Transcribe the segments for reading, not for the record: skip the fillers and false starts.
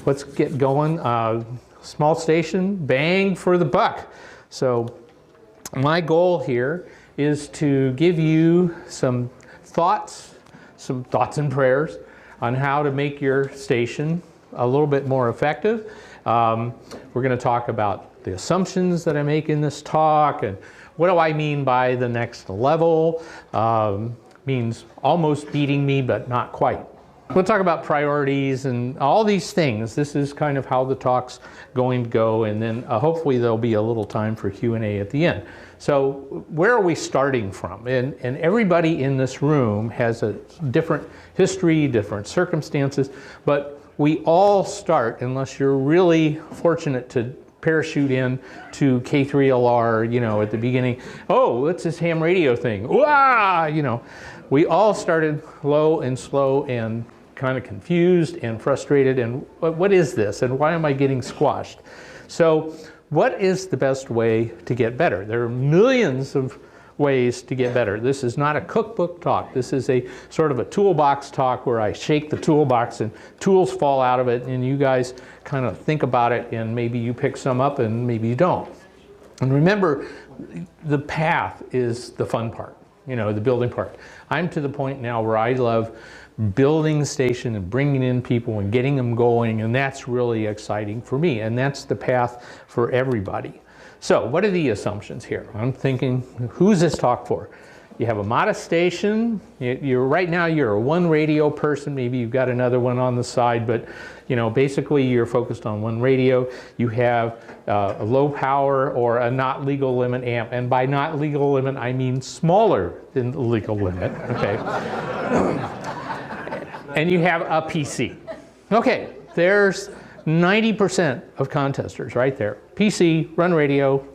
let's get going. Small station, bang for the buck. So my goal here is to give you some thoughts and prayers on how to make your station a little bit more effective. We're going to talk about the assumptions that I make in this talk, and what do I mean by the next level. Means almost beating me, but not quite. We'll talk about priorities and all these things. This is kind of how the talk's going to go, and then hopefully there'll be a little time for Q&A at the end. So where are we starting from? And everybody in this room has a different history, different circumstances, but we all start, unless you're really fortunate to parachute in to K3LR, you know, at the beginning. Oh, what's this ham radio thing? Wah! You know, we all started low and slow and kind of confused and frustrated, and what is this and why am I getting squashed? So what is the best way to get better? There are millions of ways to get better. This is not a cookbook talk. This is a sort of a toolbox talk where I shake the toolbox and tools fall out of it, and you guys kind of think about it, and maybe you pick some up and maybe you don't. And remember, the path is the fun part, you know, the building part. I'm to the point now where I love building the station and bringing in people and getting them going, and that's really exciting for me, and that's the path for everybody. So what are the assumptions here? I'm thinking, who's this talk for? You have a modest station. Right now you're a one radio person. Maybe you've got another one on the side, but you know, basically you're focused on one radio. You have a low power or a not legal limit amp, and by not legal limit I mean smaller than the legal limit. Okay. And you have a PC. Okay, there's 90% of contesters right there. PC, run radio,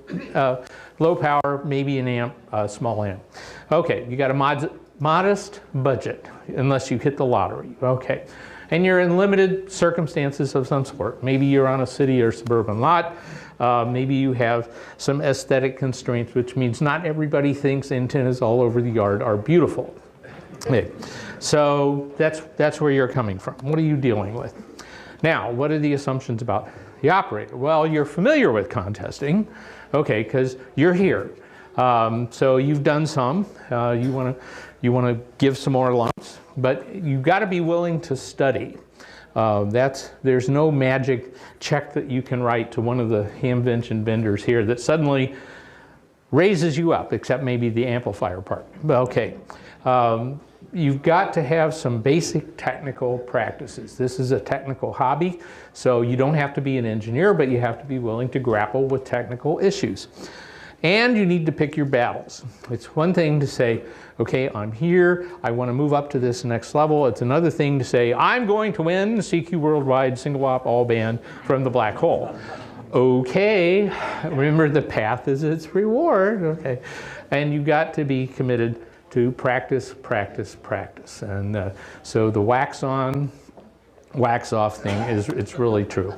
low power, maybe an amp, small amp. Okay, you got a modest budget, unless you hit the lottery. Okay, and you're in limited circumstances of some sort. Maybe you're on a city or suburban lot. Maybe you have some aesthetic constraints, which means not everybody thinks antennas all over the yard are beautiful. Okay. So that's where you're coming from. What are you dealing with? Now, what are the assumptions about the operator? Well, you're familiar with contesting, okay, because you're here. So you've done some. You want to give some more lumps, but you've got to be willing to study. There's no magic check that you can write to one of the hamvention vendors here that suddenly raises you up, except maybe the amplifier part. Okay. You've got to have some basic technical practices. This is a technical hobby, so you don't have to be an engineer, but you have to be willing to grapple with technical issues. And you need to pick your battles. It's one thing to say, okay, I'm here, I want to move up to this next level. It's another thing to say, I'm going to win the CQ Worldwide Single Op All Band from the black hole. Okay, remember the path is its reward, okay. And you've got to be committed to practice, practice, practice. And so the wax on, wax off thing it's really true.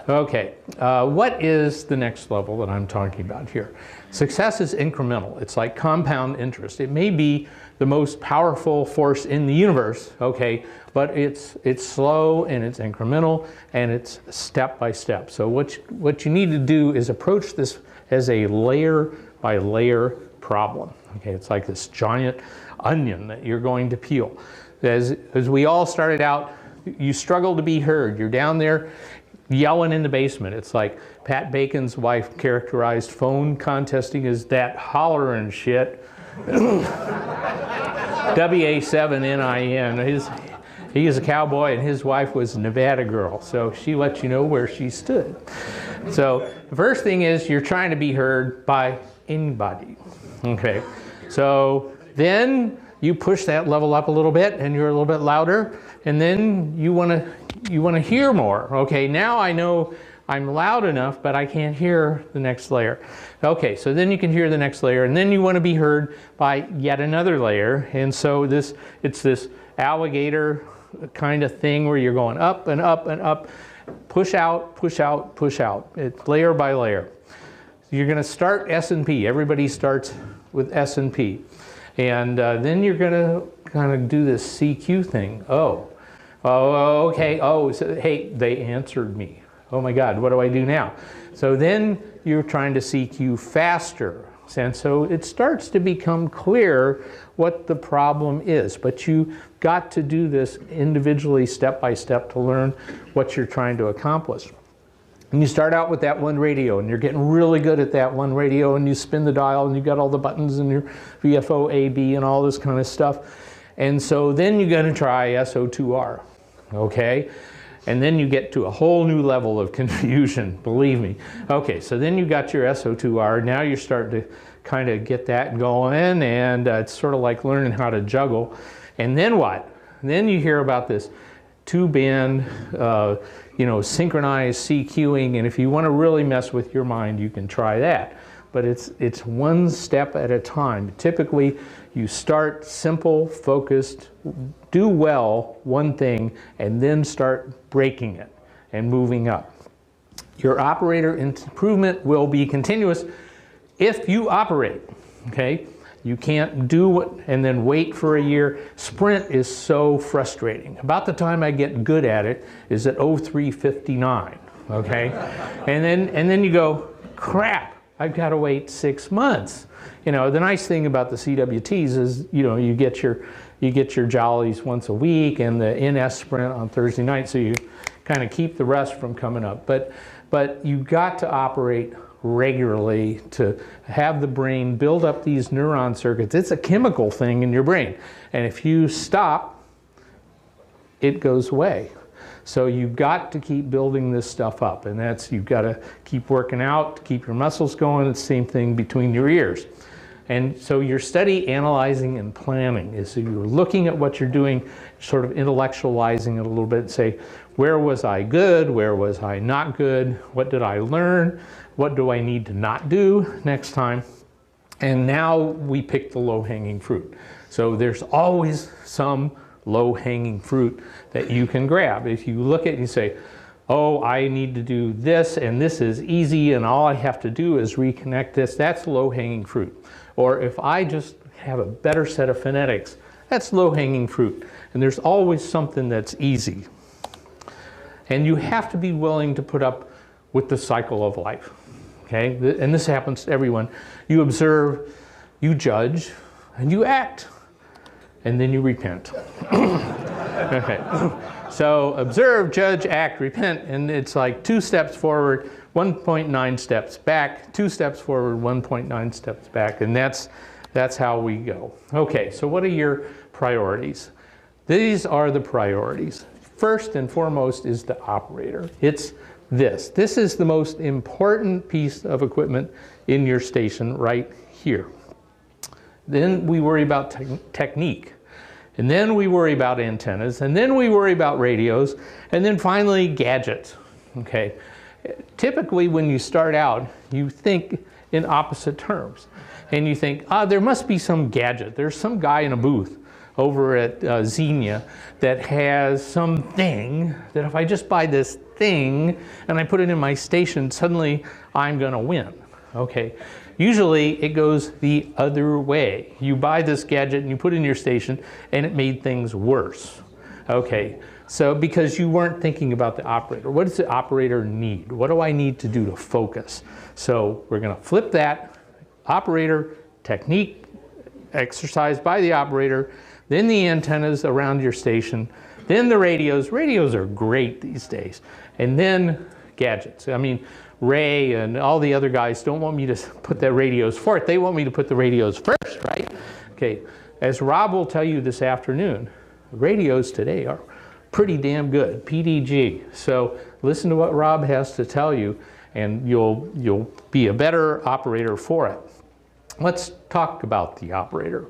Okay, what is the next level that I'm talking about here? Success is incremental. It's like compound interest. It may be the most powerful force in the universe, okay, but it's slow and it's incremental and it's step by step. So what you need to do is approach this as a layer by layer problem. Okay, it's like this giant onion that you're going to peel. As we all started out, you struggle to be heard. You're down there yelling in the basement. It's like Pat Bacon's wife characterized phone contesting as that hollering shit. WA7NIN. He is a cowboy and his wife was a Nevada girl, so she let you know where she stood. So the first thing is you're trying to be heard by anybody. Okay, so then you push that level up a little bit and you're a little bit louder, and then you want to hear more. Okay, now I know I'm loud enough, but I can't hear the next layer. Okay, so then you can hear the next layer, and then you want to be heard by yet another layer. And so it's this alligator kind of thing where you're going up and up and up, push out, push out, push out. It's layer by layer. You're going to start S&P. Everybody starts with S&P. And then you're going to kind of do this CQ thing. Oh, Oh, okay. Oh, so, hey, they answered me. Oh my God, what do I do now? So then you're trying to CQ faster. And so it starts to become clear what the problem is. But you got to do this individually, step by step, to learn what you're trying to accomplish. And you start out with that one radio, and you're getting really good at that one radio, and you spin the dial, and you got all the buttons and your VFO, AB, and all this kind of stuff. And so then you're going to try SO2R, okay? And then you get to a whole new level of confusion, believe me. Okay, so then you got your SO2R. Now you're starting to kind of get that going, and it's sort of like learning how to juggle. And then what? Then you hear about this two-band, synchronized CQing, and if you want to really mess with your mind, you can try that. But it's one step at a time. Typically, you start simple, focused, do well one thing, and then start breaking it and moving up. Your operator improvement will be continuous if you operate, okay? You can't do it and then wait for a year. Sprint is so frustrating. About the time I get good at it is at 03:59, okay? and then you go, crap, I've got to wait 6 months. The nice thing about the CWTs is, you get your jollies once a week and the NS sprint on Thursday night, so you kind of keep the rest from coming up. But you got to operate regularly to have the brain build up these neuron circuits. It's a chemical thing in your brain, and if you stop, it goes away. So you've got to keep building this stuff up, and you've got to keep working out to keep your muscles going. It's the same thing between your ears. And so your study, analyzing, and planning is you're looking at what you're doing, sort of intellectualizing it a little bit, and say, where was I good? Where was I not good? What did I learn? What do I need to not do next time? And now we pick the low-hanging fruit. So there's always some low-hanging fruit that you can grab. If you look at it and you say, oh, I need to do this, and this is easy, and all I have to do is reconnect this, that's low-hanging fruit. Or if I just have a better set of phonetics, that's low-hanging fruit. And there's always something that's easy. And you have to be willing to put up with the cycle of life, okay? And this happens to everyone. You observe, you judge, and you act, and then you repent. Okay. So observe, judge, act, repent, and it's like 2 steps forward, 1.9 steps back, 2 steps forward, 1.9 steps back, and that's how we go. Okay, so what are your priorities? These are the priorities. First and foremost is the operator. It's this. This is the most important piece of equipment in your station right here. Then we worry about technique. And then we worry about antennas, and then we worry about radios, and then finally gadgets, okay? Typically when you start out, you think in opposite terms. And you think, there must be some gadget. There's some guy in a booth over at Xenia that has something that if I just buy this thing and I put it in my station, suddenly I'm gonna win, okay? Usually it goes the other way. You buy this gadget and you put it in your station and it made things worse. Okay, so because you weren't thinking about the operator. What does the operator need? What do I need to do to focus? So we're gonna flip that. Operator, technique, exercise by the operator, then the antennas around your station, then the radios. Radios are great these days. And then gadgets. I mean, Ray and all the other guys don't want me to put the radios fourth. They want me to put the radios first, right? Okay, as Rob will tell you this afternoon, radios today are pretty damn good, PDG. So listen to what Rob has to tell you and you'll be a better operator for it. Let's talk about the operator.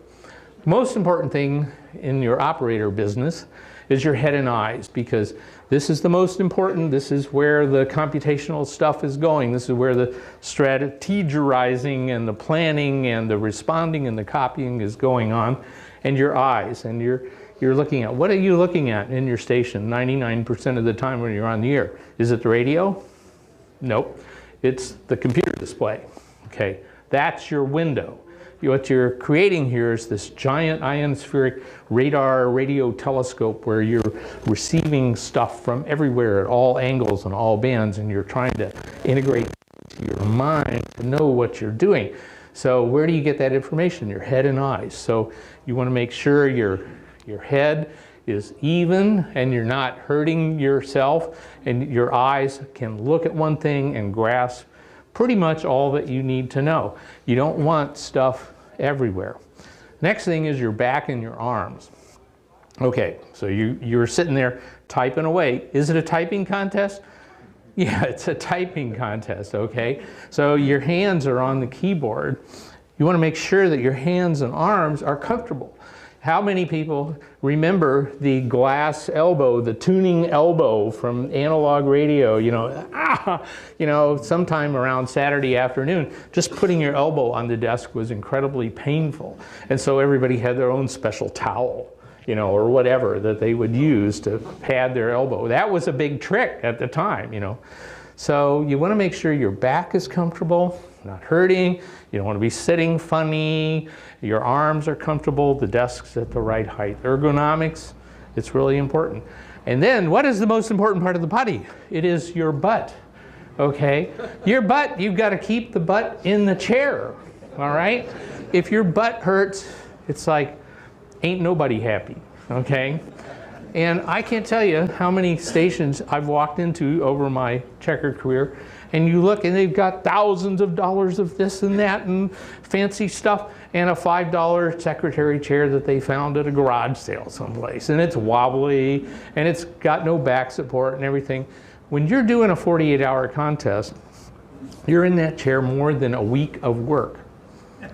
Most important thing in your operator business is your head and eyes, because this is the most important. This is where the computational stuff is going. This is where the strategizing and the planning and the responding and the copying is going on. And your eyes, and you're looking at, what are you looking at in your station 99% of the time when you're on the air? Is it the radio? Nope. It's the computer display. Okay. That's your window. What you're creating here is this giant ionospheric radar radio telescope where you're receiving stuff from everywhere at all angles and all bands, and you're trying to integrate to your mind to know what you're doing. So where do you get that information? Your head and eyes. So you want to make sure your head is even and you're not hurting yourself, and your eyes can look at one thing and grasp pretty much all that you need to know. You don't want stuff everywhere. Next thing is your back and your arms. Okay, so you're sitting there typing away. Is it a typing contest? Yeah, it's a typing contest, okay? So your hands are on the keyboard. You want to make sure that your hands and arms are comfortable. How many people remember the glass elbow, the tuning elbow from analog radio, sometime around Saturday afternoon, just putting your elbow on the desk was incredibly painful. And so everybody had their own special towel, or whatever that they would use to pad their elbow. That was a big trick at the time, So you want to make sure your back is comfortable, not hurting. You don't want to be sitting funny. Your arms are comfortable. The desk's at the right height. Ergonomics, it's really important. And then what is the most important part of the body? It is your butt, okay? Your butt, you've got to keep the butt in the chair, all right? If your butt hurts, it's like, ain't nobody happy, okay? And I can't tell you how many stations I've walked into over my checkered career, and you look and they've got thousands of dollars of this and that and fancy stuff, and a $5 secretary chair that they found at a garage sale someplace. And it's wobbly, and it's got no back support and everything. When you're doing a 48-hour contest, you're in that chair more than a week of work.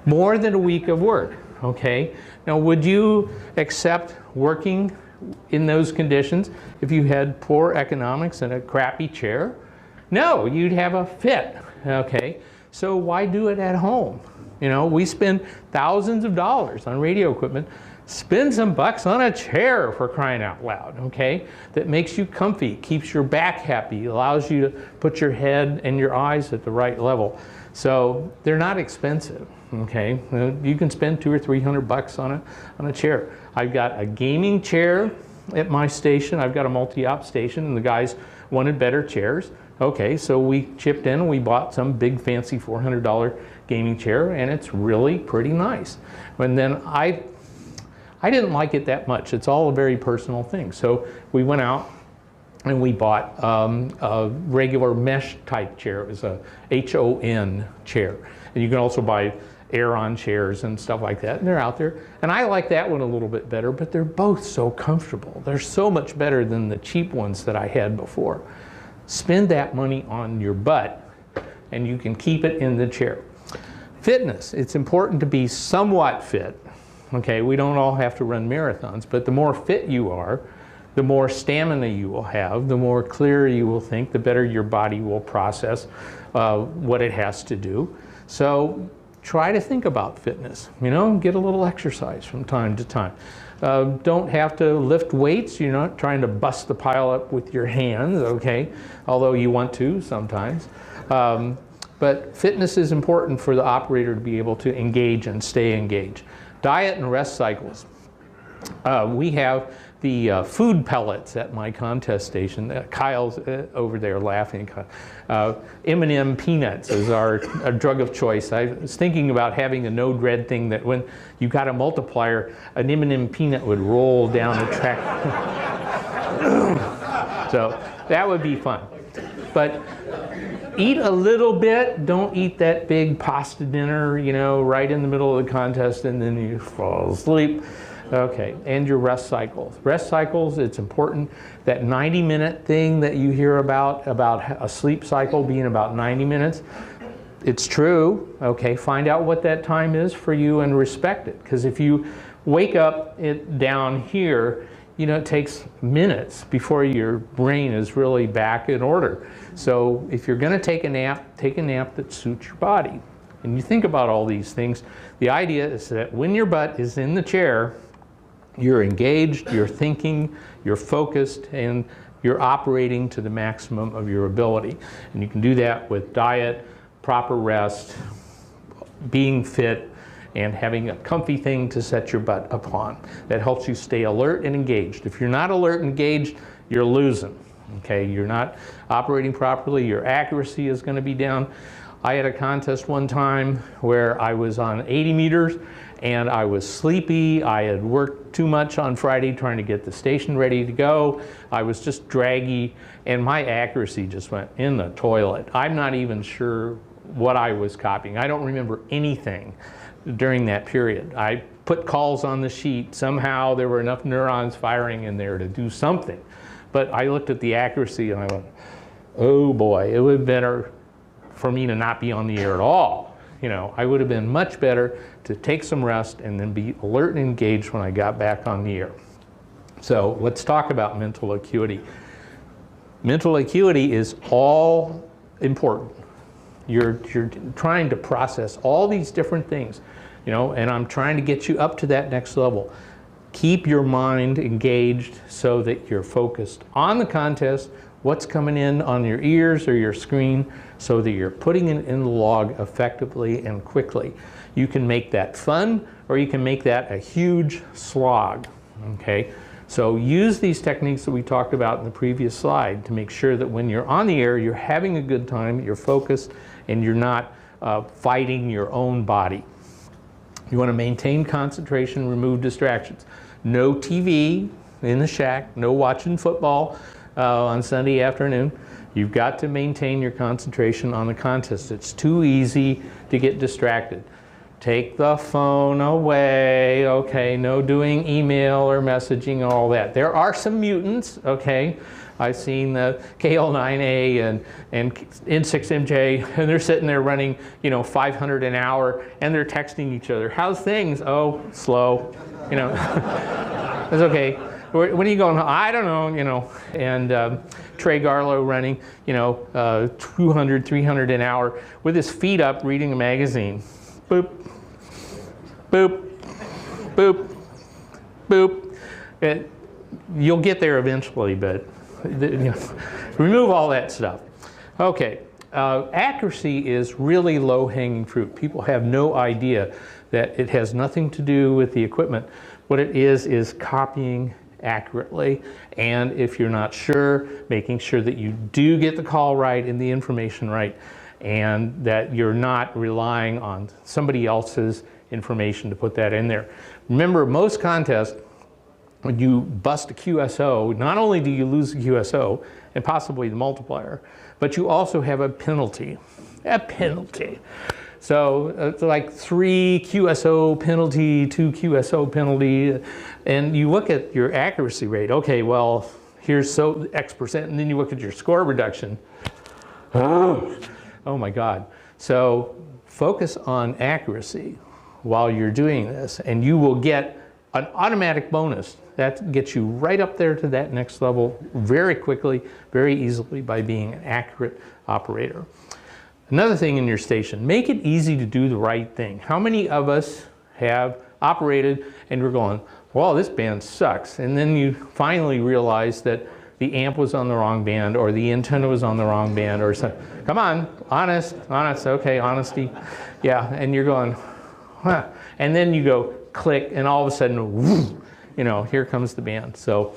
More than a week of work, okay? Now, would you accept working in those conditions if you had poor economics and a crappy chair? No, you'd have a fit, okay? So why do it at home? We spend thousands of dollars on radio equipment. Spend some bucks on a chair, for crying out loud, okay? That makes you comfy, keeps your back happy, allows you to put your head and your eyes at the right level. So they're not expensive, okay? You can spend $200 or $300 on a chair. I've got a gaming chair at my station. I've got a multi-op station, and the guys wanted better chairs. Okay, so we chipped in and we bought some big fancy $400 gaming chair, and it's really pretty nice. And then I didn't like it that much. It's all a very personal thing. So we went out and we bought a regular mesh type chair. It was a HON chair. And you can also buy Aeron chairs and stuff like that, and they're out there. And I like that one a little bit better, but they're both so comfortable. They're so much better than the cheap ones that I had before. Spend that money on your butt, and you can keep it in the chair. Fitness, it's important to be somewhat fit. Okay, we don't all have to run marathons, but the more fit you are, the more stamina you will have, the more clear you will think, the better your body will process what it has to do. So try to think about fitness, get a little exercise from time to time. Don't have to lift weights. You're not trying to bust the pile up with your hands, okay? Although you want to sometimes. But fitness is important for the operator to be able to engage and stay engaged. Diet and rest cycles. We have the food pellets at my contest station. Kyle's over there laughing. M&M peanuts is our drug of choice. I was thinking about having a node red thing that when you got a multiplier, an M&M peanut would roll down the track. So that would be fun. But eat a little bit. Don't eat that big pasta dinner, right in the middle of the contest, and then you fall asleep. Okay, and your rest cycles. Rest cycles, it's important. That 90-minute thing that you hear about a sleep cycle being about 90 minutes, it's true. Okay, find out what that time is for you and respect it. Because if you wake up down here, it takes minutes before your brain is really back in order. So if you're going to take a nap that suits your body. And you think about all these things. The idea is that when your butt is in the chair, you're engaged, you're thinking, you're focused, and you're operating to the maximum of your ability. And you can do that with diet, proper rest, being fit and having a comfy thing to set your butt upon that helps you stay alert and engaged. If you're not alert and engaged, you're losing. Okay, you're not operating properly, your accuracy is going to be down. I had a contest one time where I was on 80 meters and I was sleepy. I had worked too much on Friday trying to get the station ready to go. I was just draggy and my accuracy just went in the toilet. I'm not even sure what I was copying. I don't remember anything during that period. I put calls on the sheet. Somehow there were enough neurons firing in there to do something. But I looked at the accuracy and I went, oh boy, it would be better for me to not be on the air at all. You know, I would have been much better to take some rest and then be alert and engaged when I got back on the air. So let's talk about mental acuity. Mental acuity is all important. You're trying to process all these different things, you know, and I'm trying to get you up to that next level. Keep your mind engaged so that you're focused on the contest, what's coming in on your ears or your screen, so that you're putting it in the log effectively and quickly. You can make that fun, or you can make that a huge slog, okay? So use these techniques that we talked about in the previous slide to make sure that when you're on the air, you're having a good time, you're focused, and you're not fighting your own body. You want to maintain concentration, remove distractions. No TV in the shack, no watching football on Sunday afternoon. You've got to maintain your concentration on the contest. It's too easy to get distracted. Take the phone away, okay? No doing email or messaging, all that. There are some mutants, okay? I've seen the KL9A and N0AX, and they're sitting there running, you know, 500 an hour, and they're texting each other. How's things? Oh, slow, you know. It's okay. When are you going? I don't know, you know. And Trey Garlow running, you know, 200, 300 an hour with his feet up reading a magazine. Boop, boop, boop, boop. You'll get there eventually, but you know, remove all that stuff. Okay, accuracy is really low-hanging fruit. People have no idea that it has nothing to do with the equipment. What it is copying accurately, and if you're not sure, making sure that you do get the call right and the information right, and that you're not relying on somebody else's information to put that in there. Remember, most contests, when you bust a QSO, not only do you lose the QSO and possibly the multiplier, but you also have a penalty. A penalty. So it's like 3 QSO penalty, 2 QSO penalty, and you look at your accuracy rate. Okay, well, here's so X%, and then you look at your score reduction. Oh my God. So focus on accuracy while you're doing this, and you will get an automatic bonus. That gets you right up there to that next level very quickly, very easily by being an accurate operator. Another thing in your station, make it easy to do the right thing. How many of us have operated and we're going, well, this band sucks. And then you finally realize that the amp was on the wrong band or the antenna was on the wrong band or something. Come on, honest, okay, honesty. Yeah, and you're going, huh. And then you go click and all of a sudden, whoo, you know, here comes the band. So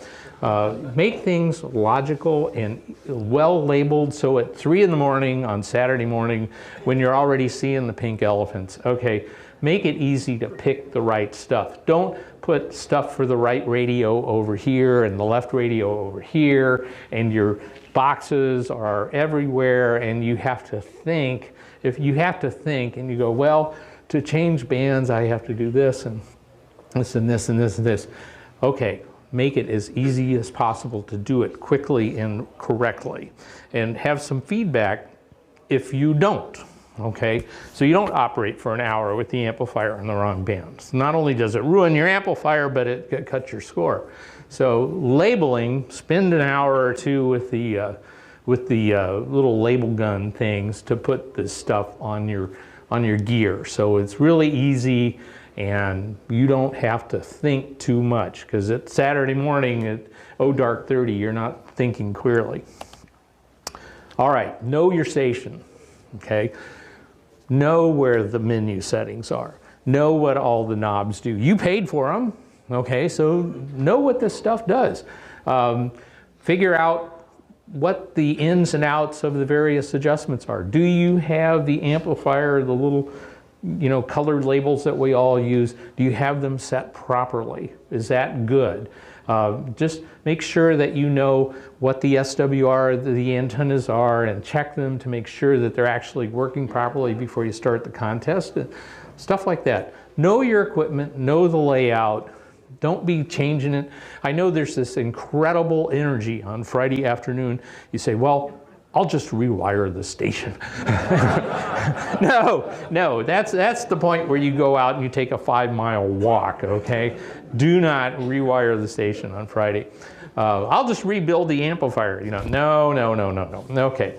make things logical and well labeled, so at 3 in the morning on Saturday morning when you're already seeing the pink elephants, okay, make it easy to pick the right stuff. Don't put stuff for the right radio over here and the left radio over here, and your boxes are everywhere and you have to think. If you have to think and you go, well, to change bands I have to do this and this and this and this and this. Okay, make it as easy as possible to do it quickly and correctly, and have some feedback if you don't, okay? So you don't operate for an hour with the amplifier on the wrong bands. Not only does it ruin your amplifier, but it cuts your score. So labeling, spend an hour or two with the little label gun things to put this stuff on your gear. So it's really easy and you don't have to think too much, because it's Saturday morning at dark 30, you're not thinking clearly. All right, know your station, okay? know where the menu settings are. Know what all the knobs do. You paid for them, okay, so know what this stuff does. Figure out what the ins and outs of the various adjustments are. Do you have the amplifier, the little colored labels that we all use, do you have them set properly? Is that good? Just make sure that you know what the SWR, the antennas are, and check them to make sure that they're actually working properly before you start the contest. Stuff like that. Know your equipment, know the layout. Don't be changing it. I know there's this incredible energy on Friday afternoon. You say, well, I'll just rewire the station. No, that's the point where you go out and you take a 5-mile walk, okay? Do not rewire the station on Friday. I'll just rebuild the amplifier, No. Okay,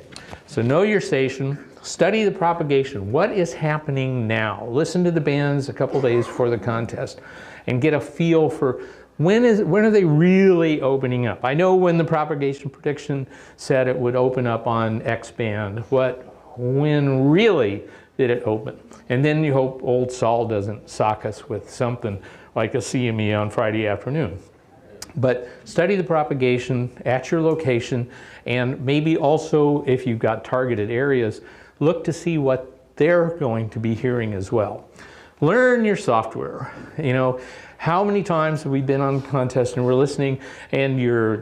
so know your station, study the propagation. What is happening now? Listen to the bands a couple days before the contest and get a feel for when are they really opening up? I know when the propagation prediction said it would open up on X band. When really did it open? And then you hope old Saul doesn't sock us with something like a CME on Friday afternoon. But study the propagation at your location, and maybe also if you've got targeted areas, look to see what they're going to be hearing as well. Learn your software. How many times have we been on contest and we're listening and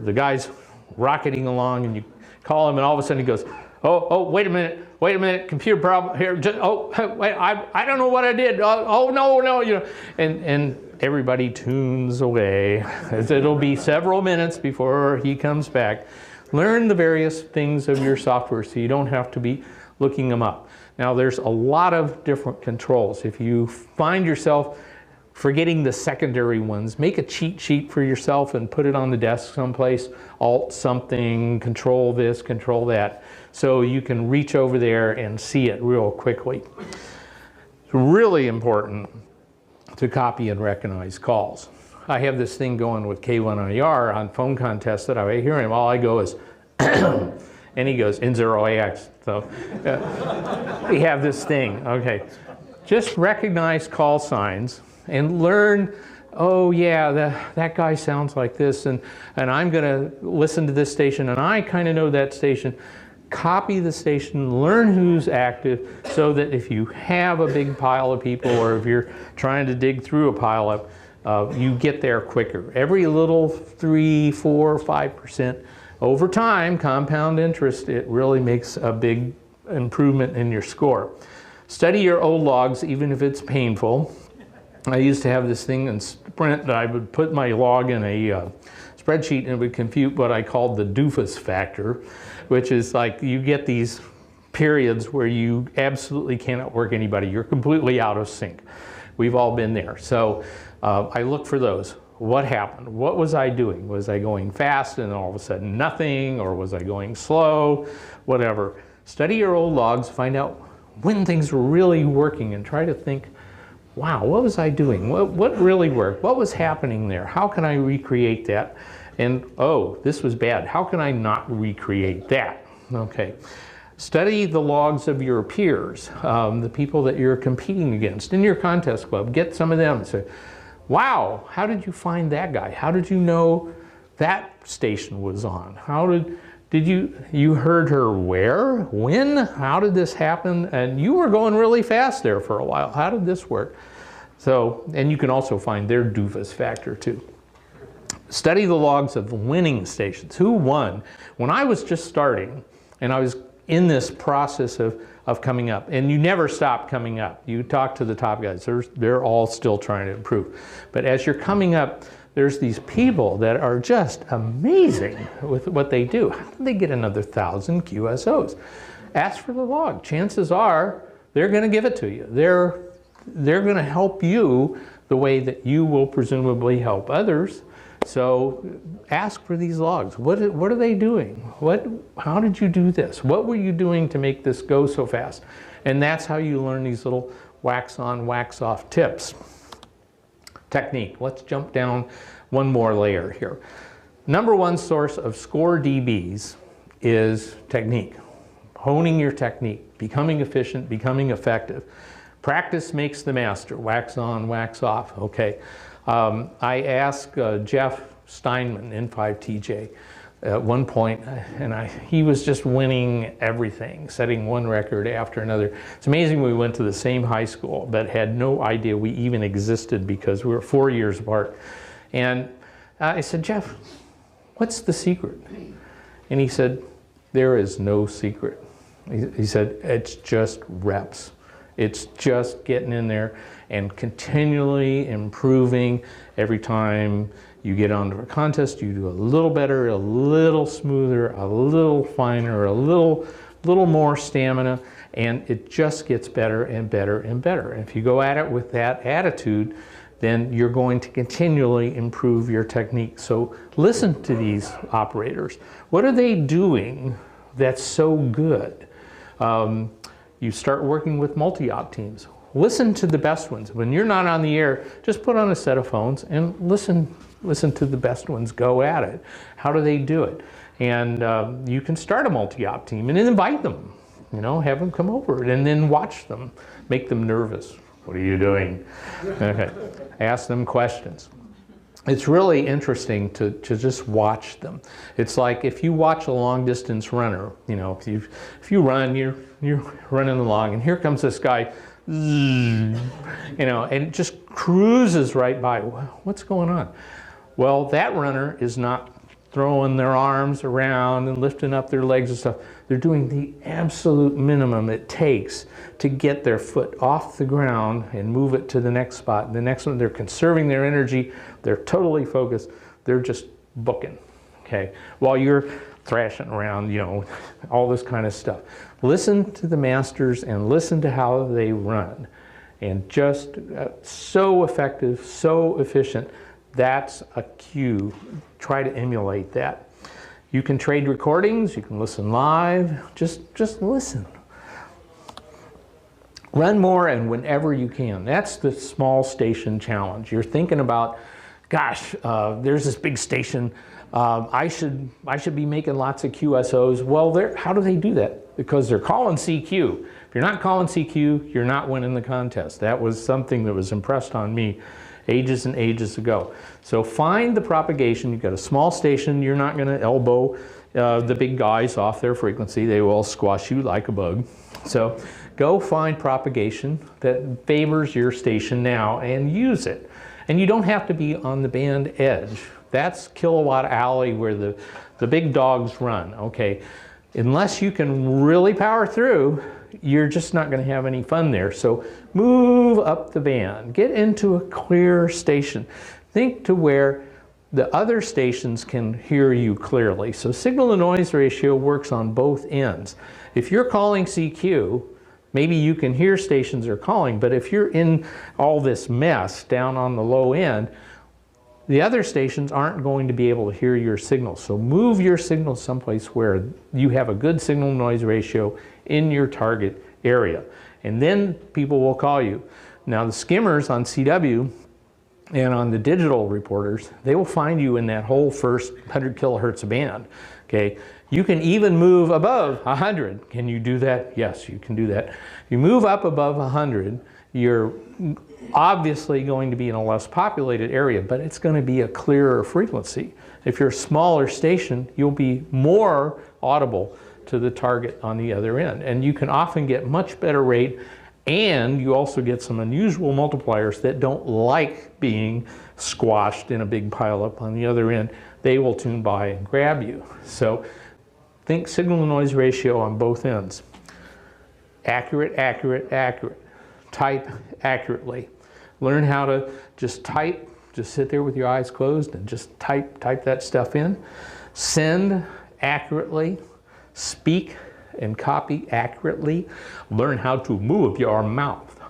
the guy's rocketing along and you call him and all of a sudden he goes, oh, wait a minute, computer problem here, wait, I don't know what I did, no, and everybody tunes away. It'll be several minutes before he comes back. Learn the various things of your software so you don't have to be looking them up. Now there's a lot of different controls. If you find yourself forgetting the secondary ones, make a cheat sheet for yourself and put it on the desk someplace, Alt something, control this, control that, so you can reach over there and see it real quickly. It's really important to copy and recognize calls. I have this thing going with K1IR on phone contests that I hear him, all I go is, and he goes, N0AX. So we have this thing, okay. Just recognize call signs and learn, oh yeah, that guy sounds like this, and I'm gonna listen to this station, and I kind of know that station. Copy the station, learn who's active, so that if you have a big pile of people, or if you're trying to dig through a pile up, you get there quicker. Every little 3, 4, 5%, over time, compound interest, it really makes a big improvement in your score. Study your old logs, even if it's painful. I used to have this thing in Sprint that I would put my log in a spreadsheet and it would compute what I called the doofus factor, which is like you get these periods where you absolutely cannot work anybody. You're completely out of sync. We've all been there. So I look for those. What happened? What was I doing? Was I going fast and then all of a sudden nothing? Or was I going slow? Whatever. Study your old logs, find out when things were really working and try to think, wow, what was I doing? What really worked? What was happening there? How can I recreate that? And oh, this was bad. How can I not recreate that? Okay. Study the logs of your peers, the people that you're competing against in your contest club. Get some of them. Say, wow, how did you find that guy? How did you know that station was on? How did you heard her where? When? How did this happen? And you were going really fast there for a while. How did this work? So, and you can also find their doofus factor too. Study the logs of the winning stations. Who won? When I was just starting and I was in this process of coming up, and you never stop coming up. You talk to the top guys, they're all still trying to improve. But as you're coming up, there's these people that are just amazing with what they do. How did they get another 1,000 QSOs? Ask for the log. Chances are they're going to give it to you. They're going to help you the way that you will presumably help others. So ask for these logs. What are they doing? How did you do this? What were you doing to make this go so fast? And that's how you learn these little wax on, wax off tips. Technique. Let's jump down one more layer here. Number one source of score dBs is technique. honing your technique, becoming efficient, becoming effective. Practice makes the master. Wax on, wax off. Okay. I asked Jeff Steinman, N5TJ, at one point, and he was just winning everything, setting one record after another. It's amazing we went to the same high school, but had no idea we even existed because we were 4 years apart. And I said, Jeff, what's the secret? And he said, there is no secret. He said, it's just reps. It's just getting in there and continually improving. Every time you get onto a contest, you do a little better, a little smoother, a little finer, a little more stamina, and it just gets better and better and better. And if you go at it with that attitude, then you're going to continually improve your technique. So listen to these operators. What are they doing that's so good? You start working with multi-op teams. Listen to the best ones. When you're not on the air, just put on a set of phones and listen to the best ones go at it. How do they do it? And you can start a multi-op team and then invite them. You know, have them come over and then watch them. Make them nervous. What are you doing? Okay. Ask them questions. It's really interesting to just watch them. It's like if you watch a long distance runner, you know, if you run, you're running along and here comes this guy, you know, and it just cruises right by. What's going on? Well, that runner is not throwing their arms around and lifting up their legs and stuff. They're doing the absolute minimum it takes to get their foot off the ground and move it to the next spot. The next one, they're conserving their energy. They're totally focused. They're just booking, okay? While you're thrashing around, you know, all this kind of stuff. Listen to the masters and listen to how they run. And just so effective, so efficient. That's a cue. Try to emulate that. You can trade recordings, you can listen live, just listen. Run more and whenever you can. That's the small station challenge. You're thinking about, gosh, there's this big station, I should be making lots of QSOs. Well, how do they do that? Because they're calling CQ. If you're not calling CQ, you're not winning the contest. That was something that was impressed on me ages and ages ago. So find the propagation. You've got a small station. You're not going to elbow the big guys off their frequency. They will squash you like a bug. So go find propagation that favors your station now and use it. And you don't have to be on the band edge. That's kilowatt alley where the big dogs run, okay? Unless you can really power through, you're just not going to have any fun there. So move up the band. Get into a clear station. Think to where the other stations can hear you clearly. So signal to noise ratio works on both ends. If you're calling CQ, maybe you can hear stations are calling, but if you're in all this mess down on the low end, the other stations aren't going to be able to hear your signal. So move your signal someplace where you have a good signal noise ratio in your target area. And then people will call you. Now the skimmers on CW and on the digital reporters, they will find you in that whole first 100 kilohertz band. Okay, you can even move above 100. Can you do that? Yes, you can do that. You move up above 100, you're obviously going to be in a less populated area, but it's going to be a clearer frequency. If you're a smaller station, you'll be more audible to the target on the other end. And you can often get much better rate, and you also get some unusual multipliers that don't like being squashed in a big pileup on the other end. They will tune by and grab you. So think signal to noise ratio on both ends. Accurate, accurate, accurate. Type accurately. Learn how to just type, just sit there with your eyes closed and just type that stuff in. Send accurately. Speak and copy accurately. Learn how to move your mouth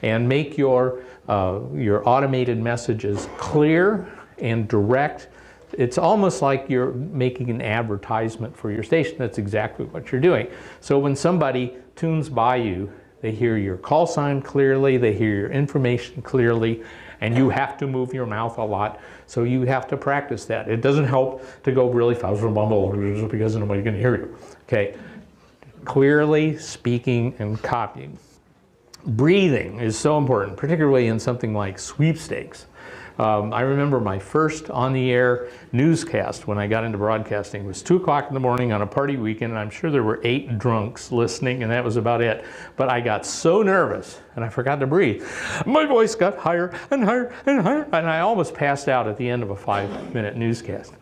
and make your automated messages clear and direct. It's almost like you're making an advertisement for your station. That's exactly what you're doing. So when somebody tunes by you, they hear your call sign clearly, they hear your information clearly, and you have to move your mouth a lot. So you have to practice that. It doesn't help to go really fast because nobody can hear you. Okay, clearly speaking and copying. Breathing is so important, particularly in something like sweepstakes. I remember my first on-the-air newscast when I got into broadcasting. It was 2 o'clock in the morning on a party weekend, and I'm sure there were 8 drunks listening, and that was about it. But I got so nervous, and I forgot to breathe. My voice got higher and higher and higher, and I almost passed out at the end of a 5-minute newscast.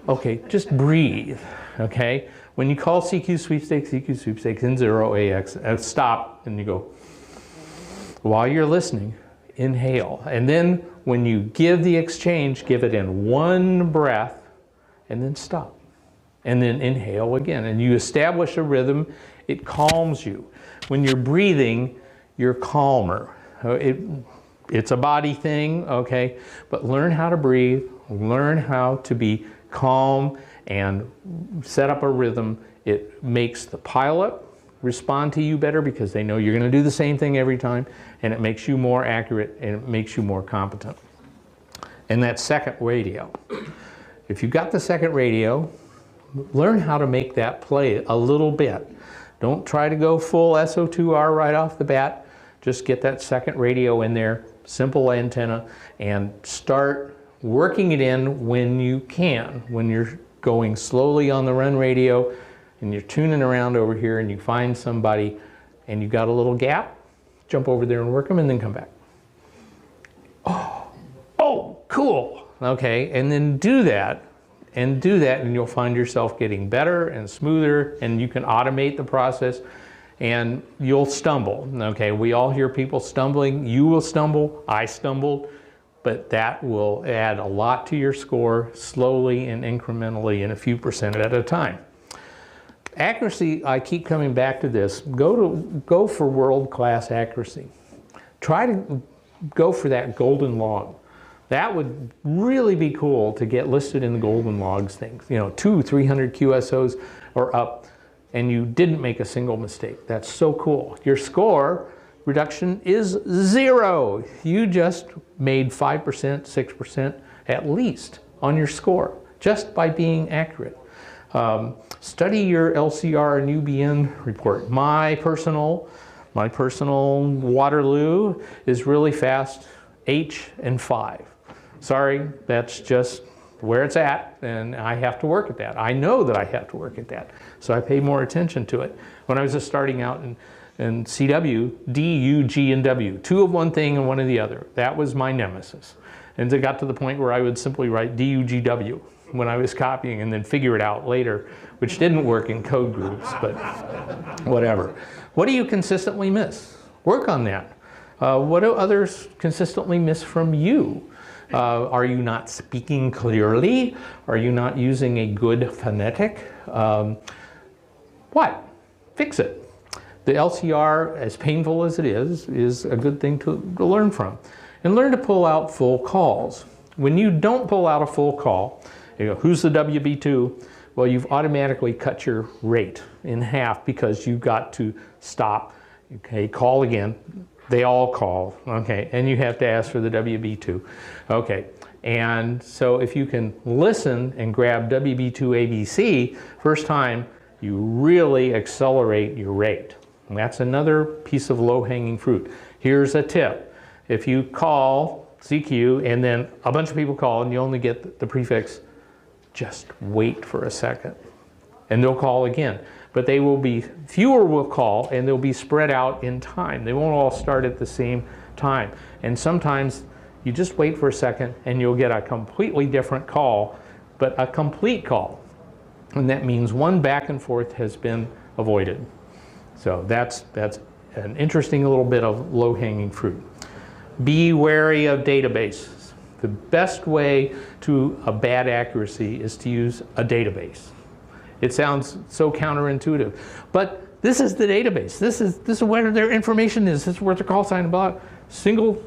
Okay, just breathe, okay? When you call CQ sweepstakes, N0AX, stop, and you go, while you're listening, inhale. And then when you give the exchange, give it in one breath and then stop. And then inhale again. And you establish a rhythm, it calms you. When you're breathing, you're calmer. It's a body thing, okay? But learn how to breathe, learn how to be calm and set up a rhythm. It makes the pilot respond to you better because they know you're going to do the same thing every time, and it makes you more accurate and it makes you more competent. And that second radio. If you've got the second radio, learn how to make that play a little bit. Don't try to go full SO2R right off the bat. Just get that second radio in there, simple antenna, and start working it in when you can. When you're going slowly on the run radio and you're tuning around over here and you find somebody and you got a little gap, jump over there and work them and then come back. Oh, cool. Okay, and then do that, and you'll find yourself getting better and smoother, and you can automate the process, and you'll stumble. Okay, we all hear people stumbling. You will stumble. I stumbled. But that will add a lot to your score slowly and incrementally and a few percent at a time. Accuracy, I keep coming back to this. Go for world-class accuracy. Try to go for that golden log. That would really be cool to get listed in the golden logs things. You know, 200-300 QSOs or up, and you didn't make a single mistake. That's so cool. Your score reduction is 0. You just made 5%, 6% at least on your score just by being accurate. Study your LCR and UBN report. My personal Waterloo is really fast, H and 5. Sorry, that's just where it's at, and I have to work at that. I know that I have to work at that, so I pay more attention to it. When I was just starting out in CW, D, U, G, and W. 2 of one thing and 1 of the other. That was my nemesis. And it got to the point where I would simply write D, U, G, W when I was copying and then figure it out later, which didn't work in code groups, but whatever. What do you consistently miss? Work on that. What do others consistently miss from you? Are you not speaking clearly? Are you not using a good phonetic? What? Fix it. The LCR, as painful as it is a good thing to learn from. And learn to pull out full calls. When you don't pull out a full call, you go, who's the WB2? Well, you've automatically cut your rate in half because you've got to stop, okay, call again. They all call, okay, and you have to ask for the WB2. Okay, and so if you can listen and grab WB2 ABC first time, you really accelerate your rate. And that's another piece of low-hanging fruit. Here's a tip. If you call CQ and then a bunch of people call and you only get the prefix, just wait for a second and they'll call again. But they will be, fewer will call and they'll be spread out in time. They won't all start at the same time. And sometimes you just wait for a second and you'll get a completely different call, but a complete call. And that means one back and forth has been avoided. So that's an interesting little bit of low-hanging fruit. Be wary of databases. The best way to a bad accuracy is to use a database. It sounds so counterintuitive, but this is the database. This is where their information is. This is where the call sign about. Single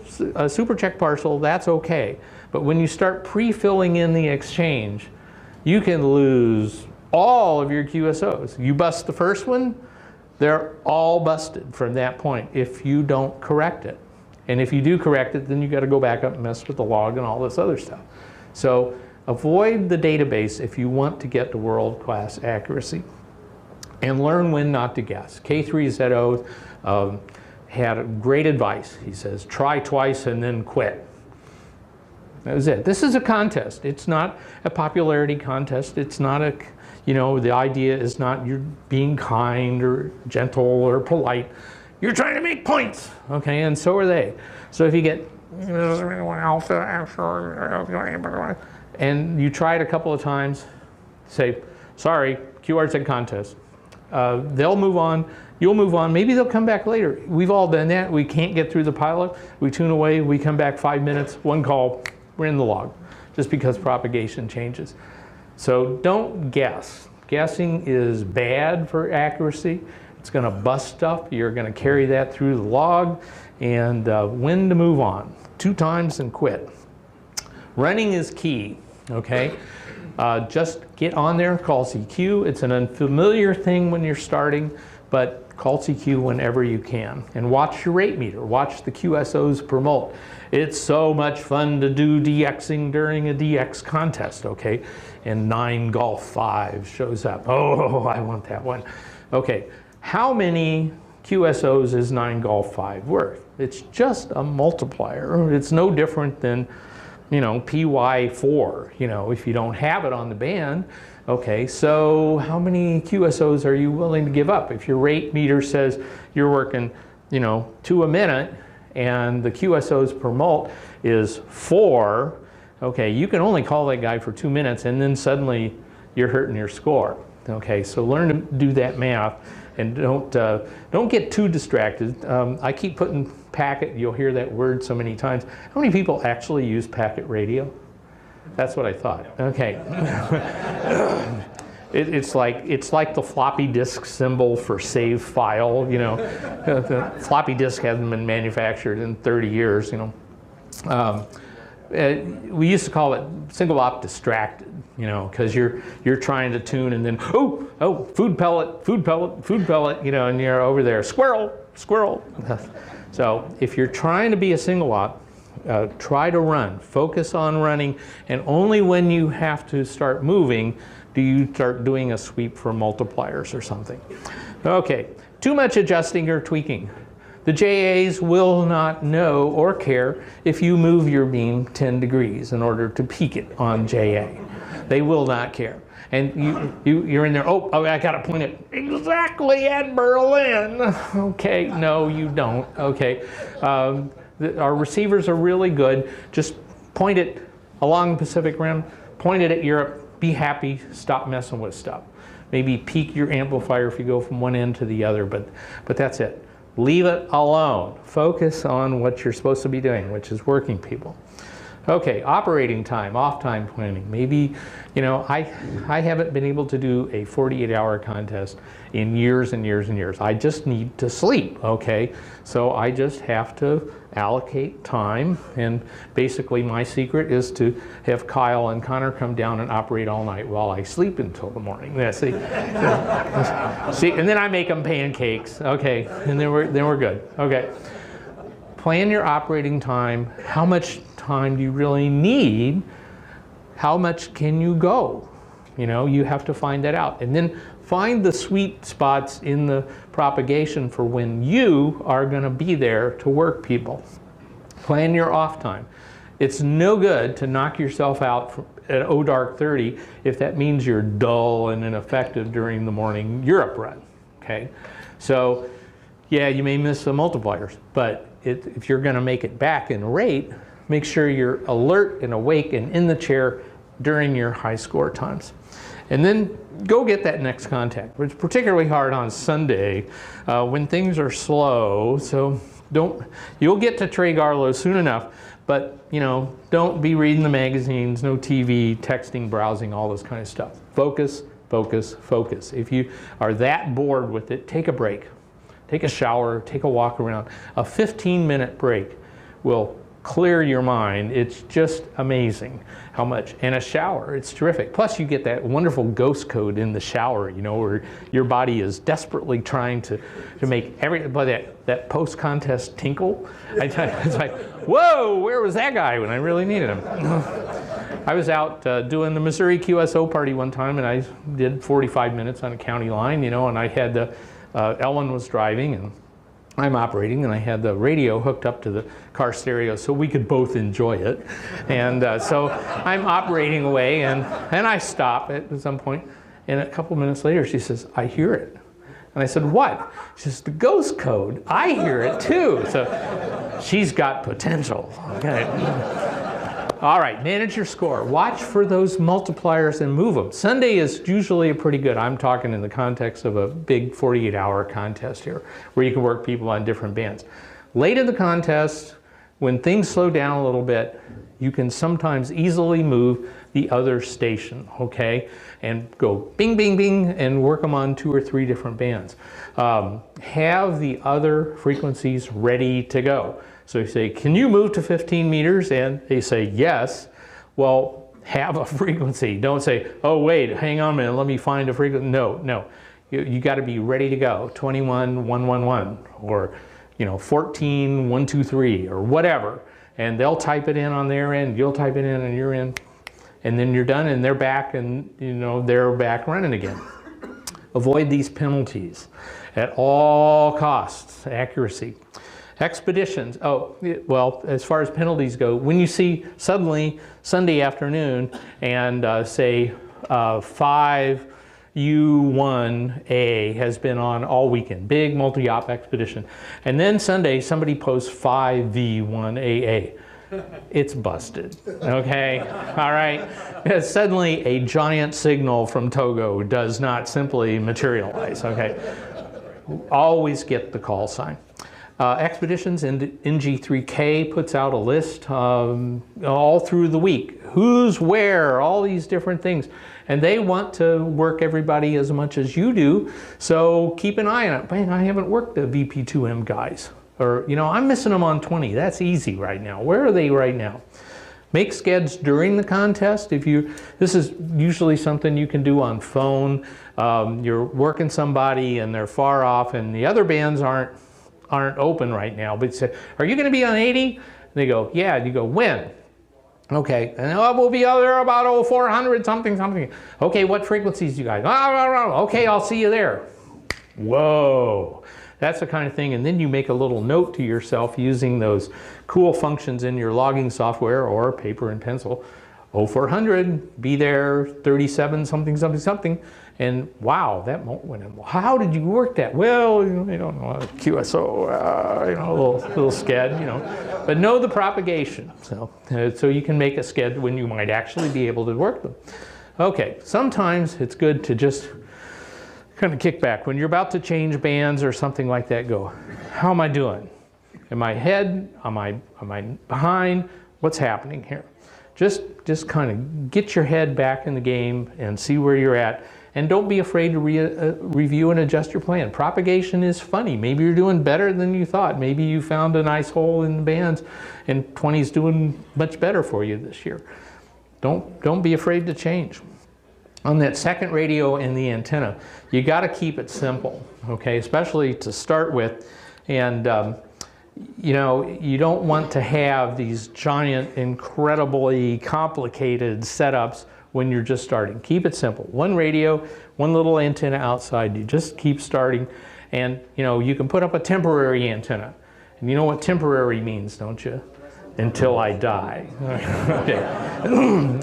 super check parcel, that's okay. But when you start pre-filling in the exchange, you can lose all of your QSOs. You bust the first one, they're all busted from that point if you don't correct it. And if you do correct it, then you got to go back up and mess with the log and all this other stuff. So avoid the database if you want to get to world-class accuracy. and learn when not to guess. K3ZO had great advice. He says, try twice and then quit. That was it. This is a contest. It's not a popularity contest. It's not a, the idea is not you're being kind or gentle or polite. You're trying to make points, okay? And so are they. So if you get, and you try it a couple of times, say, sorry, QRZ contest. They'll move on. You'll move on. Maybe they'll come back later. We've all done that. We can't get through the pilot. We tune away. We come back 5 minutes, one call. We're in the log, just because propagation changes. So don't guess. Guessing is bad for accuracy. It's going to bust stuff. You're going to carry that through the log. And when to move on. 2 times and quit. Running is key, okay? Just get on there, call CQ. It's an unfamiliar thing when you're starting, but call CQ whenever you can. And watch your rate meter. Watch the QSOs per molt. It's so much fun to do DXing during a DX contest, okay? And 9 Golf 5 shows up. Oh, I want that one. Okay, how many QSOs is 9 Golf 5 worth? It's just a multiplier. It's no different than, PY4, if you don't have it on the band. Okay, so how many QSOs are you willing to give up? If your rate meter says you're working, 2 a minute, and the QSOs per molt is 4, okay, you can only call that guy for 2 minutes, and then suddenly you're hurting your score. Okay, so learn to do that math, and don't get too distracted. I keep putting packet. You'll hear that word so many times. How many people actually use packet radio? That's what I thought. Okay. It's like the floppy disk symbol for save file. The floppy disk hasn't been manufactured in 30 years. We used to call it single op distracted. Because you're trying to tune and then food pellet, and you're over there squirrel. So if you're trying to be a single op, try to run. Focus on running, and only when you have to start moving do you start doing a sweep for multipliers or something. Okay, too much adjusting or tweaking. The JAs will not know or care if you move your beam 10 degrees in order to peak it on JA. They will not care. And you're in there, I got to point it exactly at Berlin. Okay, no, you don't. Okay, our receivers are really good. Just point it along the Pacific Rim, point it at Europe, be happy, stop messing with stuff. Maybe peak your amplifier if you go from one end to the other, but that's it. Leave it alone. Focus on what you're supposed to be doing, which is working people. Okay, operating time, off time planning. Maybe, I haven't been able to do a 48-hour contest in years and years and years. I just need to sleep, okay? So I just have to allocate time, and basically my secret is to have Kyle and Connor come down and operate all night while I sleep until the morning. Yeah, see, and then I make them pancakes, okay? And then we're good, okay? Plan your operating time. How much time do you really need? How much can you go? You have to find that out. And then find the sweet spots in the propagation for when you are going to be there to work people. Plan your off time. It's no good to knock yourself out at dark 30 if that means you're dull and ineffective during the morning Europe run. Okay, so yeah, you may miss the multipliers, but if you're going to make it back in rate, make sure you're alert and awake and in the chair during your high score times. And then go get that next contact, which is particularly hard on Sunday when things are slow. So you'll get to Trey Garlow soon enough, but don't be reading the magazines, no TV, texting, browsing, all this kind of stuff. Focus, focus, focus. If you are that bored with it, take a break. Take a shower, take a walk around. A 15-minute break will clear your mind. It's just amazing how much. And a shower, it's terrific. Plus you get that wonderful ghost code in the shower, where your body is desperately trying to make that post-contest tinkle. I tell you, it's like, whoa, where was that guy when I really needed him? I was out doing the Missouri QSO party one time, and I did 45 minutes on a county line, you know, and I had the, Ellen was driving, and I'm operating, and I had the radio hooked up to the car stereo so we could both enjoy it. And so I'm operating away, and I stop at some point, and a couple minutes later she says, I hear it. And I said, what? She says, the ghost code. I hear it too. So she's got potential. Okay. All right, manage your score. Watch for those multipliers and move them. Sunday is usually pretty good. I'm talking in the context of a big 48-hour contest here, where you can work people on different bands. Late in the contest, when things slow down a little bit, you can sometimes easily move the other station, okay? And go bing, bing, bing, and work them on 2 or 3 different bands. Have the other frequencies ready to go. So you say, can you move to 15 meters? And they say, yes. Well, have a frequency. Don't say, oh, wait, hang on a minute, let me find a frequency. No, no. You got to be ready to go. 21, 111, or 14, 123, or whatever. And they'll type it in on their end, you'll type it in on your end, and then you're done, and they're back, and they're back running again. Avoid these penalties at all costs. Accuracy. Expeditions. Oh, well, as far as penalties go, when you see suddenly Sunday afternoon and say 5U1A has been on all weekend, big multi-op expedition, and then Sunday somebody posts 5V1AA, it's busted, okay? All right? Because suddenly a giant signal from Togo does not simply materialize, okay? Always get the call sign. Expeditions, and NG3K puts out a list all through the week. Who's where, all these different things. And they want to work everybody as much as you do, so keep an eye on it. Man, I haven't worked the VP2M guys. Or, I'm missing them on 20. That's easy right now. Where are they right now? Make skeds during the contest. This is usually something you can do on phone. You're working somebody and they're far off, and the other bands aren't open right now, but you say, are you going to be on 80? And they go, yeah. And you go, when? Okay, and we'll be out there about 400 something. Okay, what frequencies you guys? Okay, I'll see you there. Whoa, that's the kind of thing. And then you make a little note to yourself using those cool functions in your logging software or paper and pencil. 0400, be there 37 something. And wow, that went in. How did you work that? Well, I don't know, QSO, a little sked, But know the propagation, so you can make a sked when you might actually be able to work them. Okay, sometimes it's good to just kind of kick back. When you're about to change bands or something like that, go, how am I doing? Am I ahead? Am I behind? What's happening here? Just kind of get your head back in the game and see where you're at. And don't be afraid to review and adjust your plan. Propagation is funny. Maybe you're doing better than you thought. Maybe you found a nice hole in the bands and 20's doing much better for you this year. Don't be afraid to change. On that second radio and the antenna, you got to keep it simple, okay? Especially to start with. And you don't want to have these giant, incredibly complicated setups when you're just starting. Keep it simple. One radio, one little antenna outside. You just keep starting. And you can put up a temporary antenna. And you know what temporary means, don't you? Until I die. Okay.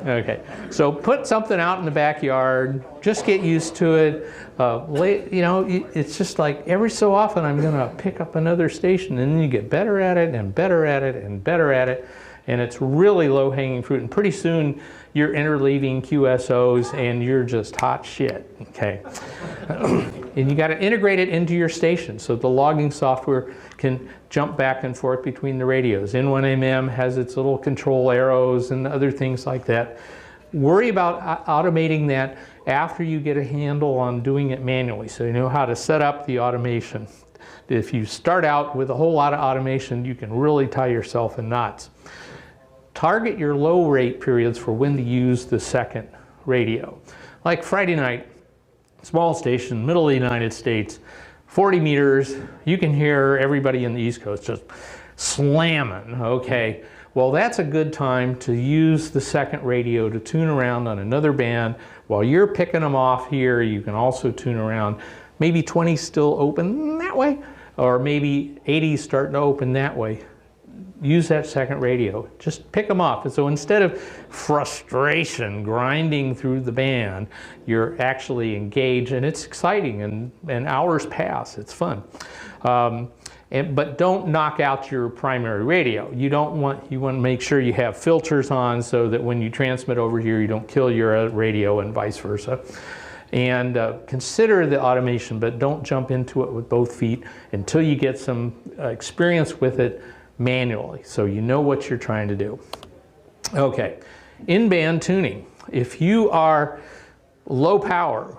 Okay. So put something out in the backyard. Just get used to it. It's just like every so often I'm going to pick up another station, and then you get better at it and better at it and better at it. And it's really low-hanging fruit. And pretty soon you're interleaving QSOs and you're just hot shit, okay? And you got to integrate it into your station so the logging software can jump back and forth between the radios. N1MM has its little control arrows and other things like that. Worry about automating that after you get a handle on doing it manually, so you know how to set up the automation. If you start out with a whole lot of automation, you can really tie yourself in knots. Target your low rate periods for when to use the second radio. Like Friday night, small station, middle of the United States, 40 meters, you can hear everybody in the East Coast just slamming, okay? Well, that's a good time to use the second radio to tune around on another band. While you're picking them off here, you can also tune around. Maybe 20's still open that way, or maybe 80's starting to open that way. Use that second radio. Just pick them off. And so instead of frustration grinding through the band, you're actually engaged, and it's exciting, and hours pass. It's fun. But don't knock out your primary radio. You want to make sure you have filters on so that when you transmit over here, you don't kill your radio and vice versa. And consider the automation, but don't jump into it with both feet until you get some experience with it manually, so you know what you're trying to do. Okay, in-band tuning. If you are low power,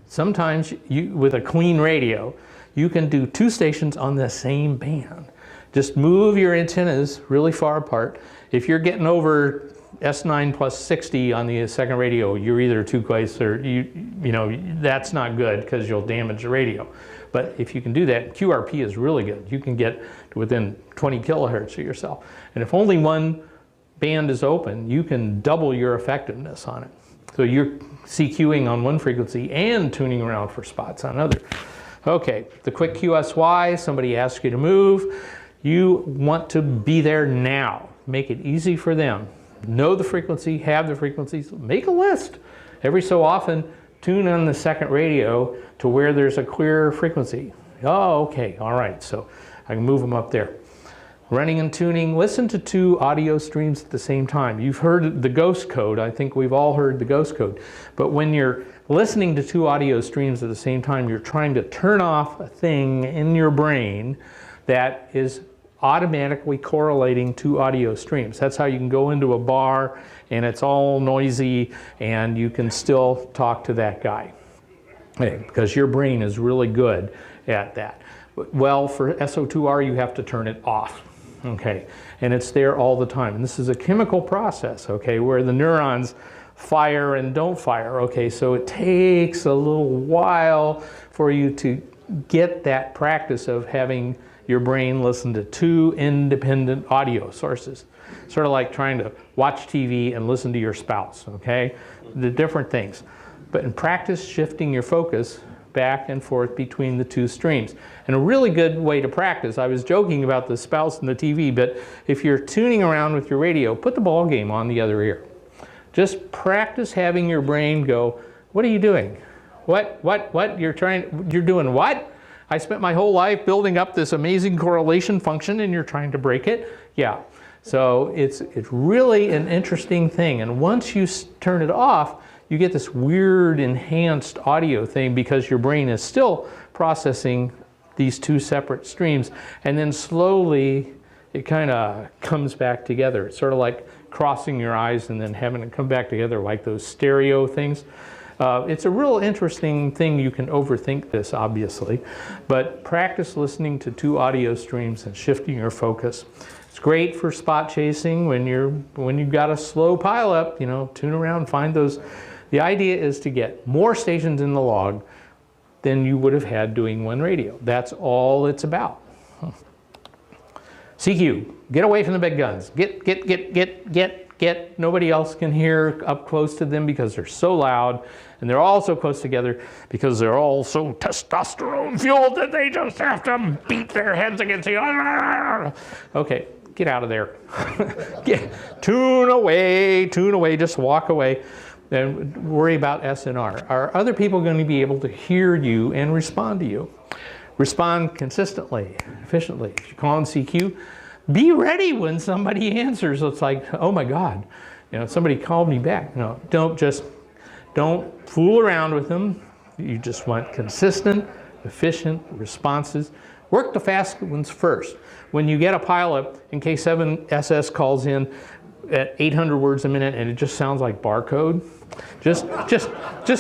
sometimes with a clean radio, you can do 2 stations on the same band. Just move your antennas really far apart. If you're getting over S9 plus 60 on the second radio, you're either too close or that's not good because you'll damage the radio. But if you can do that, QRP is really good. You can get to within 20 kilohertz of yourself. And if only one band is open, you can double your effectiveness on it. So you're CQing on one frequency and tuning around for spots on another. Okay, the quick QSY, somebody asks you to move. You want to be there now. Make it easy for them. Know the frequency, have the frequencies, make a list. Every so often, tune on the second radio to where there's a clear frequency. Oh, okay, all right, so I can move them up there. Running and tuning, listen to 2 audio streams at the same time. You've heard the ghost code. I think we've all heard the ghost code. But when you're listening to 2 audio streams at the same time, you're trying to turn off a thing in your brain that is automatically correlating 2 audio streams. That's how you can go into a bar and it's all noisy and you can still talk to that guy. Okay, because your brain is really good at that. Well, for SO2R, you have to turn it off. Okay, and it's there all the time. And this is a chemical process, okay, where the neurons fire and don't fire. Okay, so it takes a little while for you to get that practice of having your brain listen to 2 independent audio sources. Sort of like trying to watch TV and listen to your spouse, okay? The different things. But in practice, shifting your focus back and forth between the 2 streams. And a really good way to practice, I was joking about the spouse and the TV, but if you're tuning around with your radio, put the ball game on the other ear. Just practice having your brain go, what are you doing? What? You're doing what? I spent my whole life building up this amazing correlation function and you're trying to break it? Yeah. So it's really an interesting thing. And once you turn it off, you get this weird enhanced audio thing because your brain is still processing these 2 separate streams. And then slowly it kind of comes back together. It's sort of like crossing your eyes and then having it come back together like those stereo things. It's a real interesting thing. You can overthink this, obviously, but practice listening to 2 audio streams and shifting your focus. It's great for spot chasing when you've got a slow pileup. Tune around, find those. The idea is to get more stations in the log than you would have had doing one radio. That's all it's about. CQ, get away from the big guns. Get. Nobody else can hear up close to them because they're so loud, and they're all so close together because they're all so testosterone fueled that they just have to beat their heads against the other. Okay, get out of there. Tune away, just walk away. And worry about SNR. Are other people going to be able to hear you and respond to you? Respond consistently, efficiently. If you call in CQ, be ready when somebody answers. It's like, oh my God, somebody called me back. No, don't fool around with them. You just want consistent, efficient responses. Work the fast ones first. When you get a pileup, in case 7SS calls in at 800 words a minute and it just sounds like barcode, just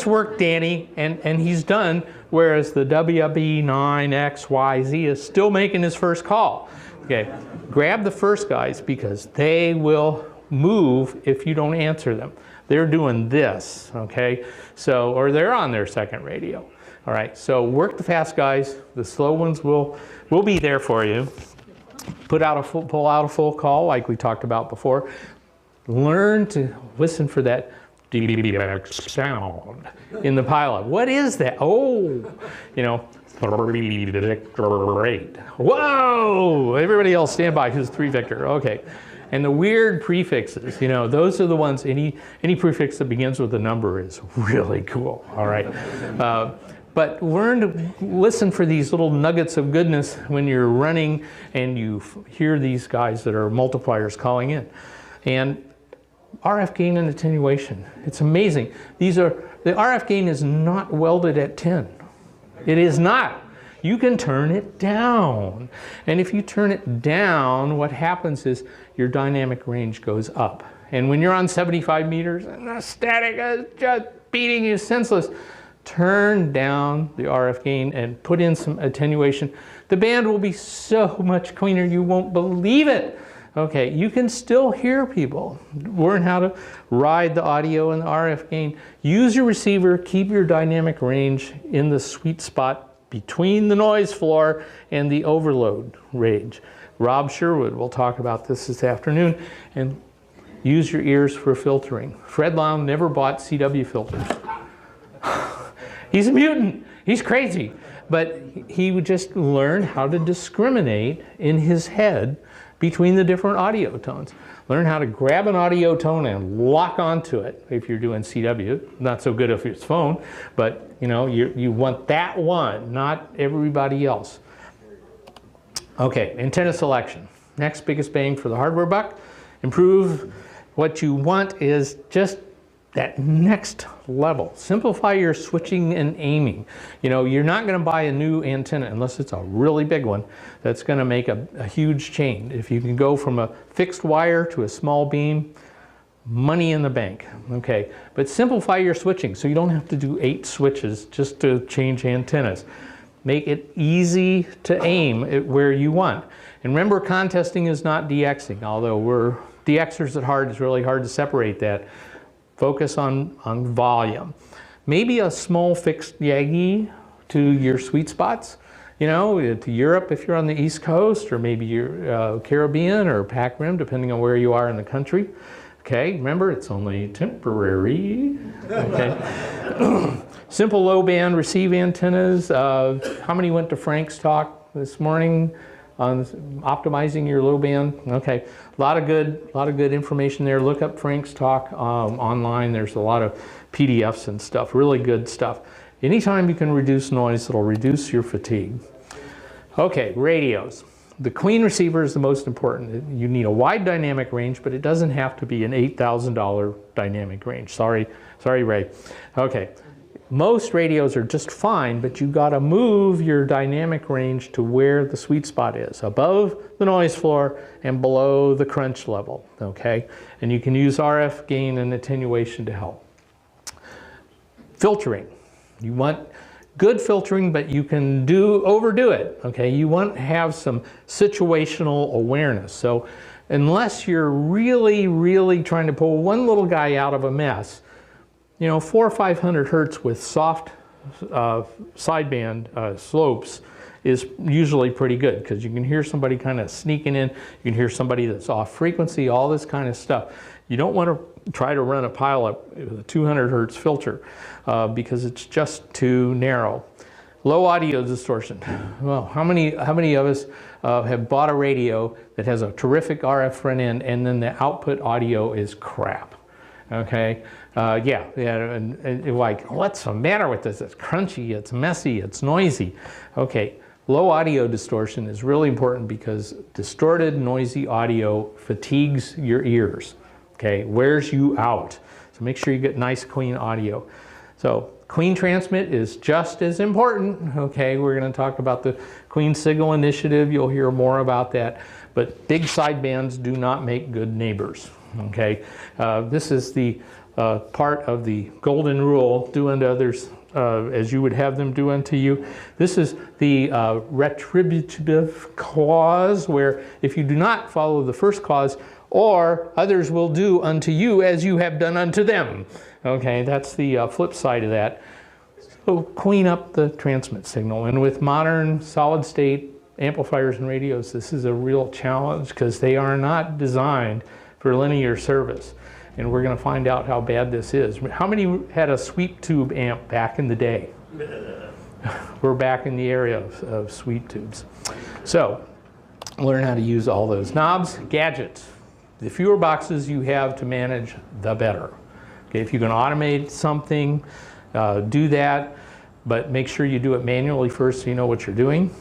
work Danny and he's done, whereas the WB9XYZ is still making his first call. Okay, grab the first guys because they will move if you don't answer them. They're doing this, okay? So, or they're on their second radio. All right, so work the fast guys. The slow ones will be there for you. pull out a full call like we talked about before. Learn to listen for that sound in the pilot. What is that? Oh, you know, great. Whoa! Everybody else stand by who's 3 Victor. Okay. And the weird prefixes, you know, those are the ones, any prefix that begins with a number is really cool, all right? But learn to listen for these little nuggets of goodness when you're running and you hear these guys that are multipliers calling in. And RF gain and attenuation, it's amazing. The RF gain is not welded at 10. It is not. You can turn it down. And if you turn it down, what happens is your dynamic range goes up. And when you're on 75 meters and the static is just beating you senseless, turn down the RF gain and put in some attenuation. The band will be so much cleaner, you won't believe it. Okay, you can still hear people. Learn how to ride the audio and the RF gain. Use your receiver, keep your dynamic range in the sweet spot between the noise floor and the overload range. Rob Sherwood will talk about this afternoon. And use your ears for filtering. Fred Long never bought CW filters. He's a mutant. He's crazy. But he would just learn how to discriminate in his head between the different audio tones. Learn how to grab an audio tone and lock onto it if you're doing CW. Not so good if it's phone, but you know, you want that one, not everybody else. Okay, antenna selection. Next biggest bang for the hardware buck. Improve. What you want is just that next level. Simplify your switching and aiming. You know, you're not going to buy a new antenna unless it's a really big one that's going to make a huge change. If you can go from a fixed wire to a small beam, money in the bank. Okay, but simplify your switching so you don't have to do 8 switches just to change antennas. Make it easy to aim at where you want. And remember, contesting is not DXing, although we're DXers at heart. It's really hard to separate that. Focus on volume. Maybe a small fixed Yagi to your sweet spots, you know, to Europe if you're on the East Coast, or maybe you're Caribbean or Pac Rim, depending on where you are in the country. Okay, remember, it's only temporary. Okay. Simple low band receive antennas. How many went to Frank's talk this morning on optimizing your low band? Okay, a lot of good information there. Look up Frank's talk online. There's a lot of PDFs and stuff, really good stuff. Anytime you can reduce noise, it'll reduce your fatigue. Okay, radios. The clean receiver is the most important. You need a wide dynamic range, but it doesn't have to be an $8,000 dynamic range. Sorry, Ray. Okay. Most radios are just fine, but you got to move your dynamic range to where the sweet spot is, above the noise floor and below the crunch level, okay? And you can use RF gain and attenuation to help. Filtering. You want good filtering, but you can overdo it, okay? You want to have some situational awareness. So unless you're really, really trying to pull one little guy out of a mess, you know, 400 or 500 hertz with soft sideband slopes is usually pretty good, because you can hear somebody kind of sneaking in, you can hear somebody that's off frequency, all this kind of stuff. You don't want to try to run a pileup with a 200 hertz filter because it's just too narrow. Low audio distortion. Well, how many of us have bought a radio that has a terrific RF front end and then the output audio is crap? Okay, and like, what's the matter with this? It's crunchy, it's messy, it's noisy. Okay, low audio distortion is really important because distorted, noisy audio fatigues your ears. Okay, wears you out. So make sure you get nice, clean audio. So clean transmit is just as important. Okay, we're going to talk about the Clean Signal Initiative. You'll hear more about that. But big sidebands do not make good neighbors. Okay, this is the part of the golden rule: do unto others as you would have them do unto you. This is the retributive clause, where if you do not follow the first clause, or others will do unto you as you have done unto them. Okay, that's the flip side of that. So clean up the transmit signal, and with modern solid state amplifiers and radios, this is a real challenge because they are not designed for linear service. And we're going to find out how bad this is. How many had a sweep tube amp back in the day? We're back in the area of sweep tubes. So learn how to use all those knobs. Gadgets. The fewer boxes you have to manage, the better. Okay, if you can automate something, do that, but make sure you do it manually first so you know what you're doing.